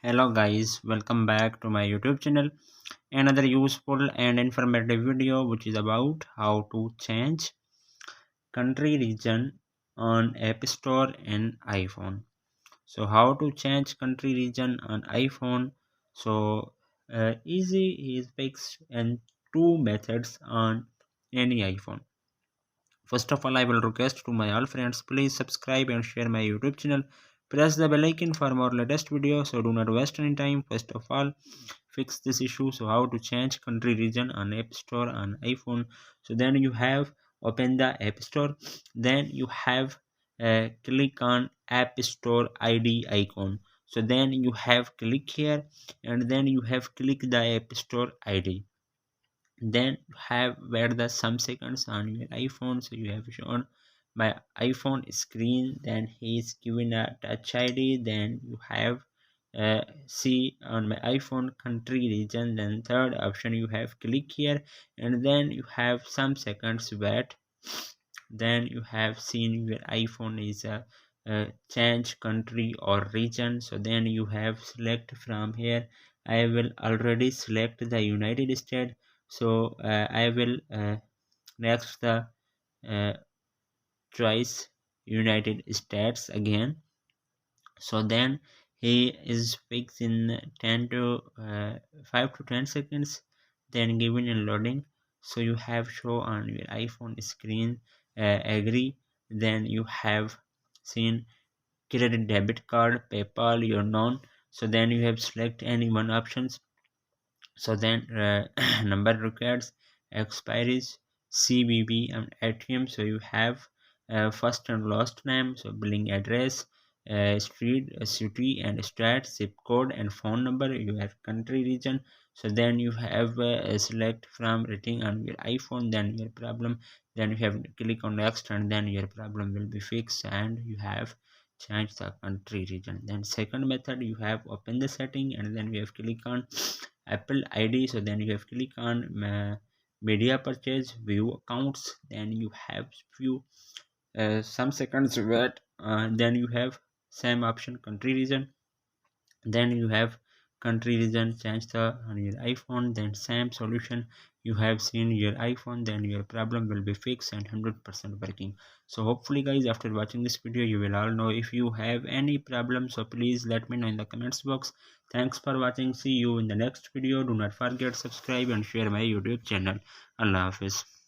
Hello guys, welcome back to my YouTube channel. Another useful and informative video which is about how to change country region on App Store and iPhone. So how to change country region on iPhone? So easy is fixed in two methods on any iPhone. First of all, I will request to my all friends, please subscribe and share my YouTube channel. Press the bell icon for more latest videos. So do not waste any time. First of all, fix this issue. So how to change country region on App Store on iPhone? So then you have open the App Store. Then you have click on App Store ID icon. So then you have click here, and then you have click the App Store ID. Then you have wait the some seconds on your iPhone. So you have shown my iPhone screen, then he is given a touch ID. Then you have see on my iPhone country region. Then third option you have click here, and then you have some seconds wait. Then you have seen your iPhone is a change country or region. So then you have select from here. I will already select the United States. So I will next the uh, choice United States again. So then he is fixed in 10 to 5 to 10 seconds, then given in loading. So you have show on your iPhone screen agree. Then you have seen credit debit card, PayPal, your known. So then you have select any one options. So then number records, expiries, CVV and ATM. So you have first and last name, so billing address, street, city and state, zip code and phone number. You have country region. So then you have select from rating on your iPhone, then your problem. Then you have click on next, and then your problem will be fixed, and you have change the country region. Then second method, you have open the setting, and then we have click on Apple ID. So then you have click on media purchase, view accounts. Then you have few some seconds wait. Then you have same option country region. Then you have country region change the on your iPhone. Then same solution you have seen your iPhone, then your problem will be fixed and 100% working. So hopefully guys, after watching this video you will all know. If you have any problem, so please let me know in the comments box. Thanks for watching. See you in the next video. Do not forget subscribe and share my YouTube channel. Allah Hafiz.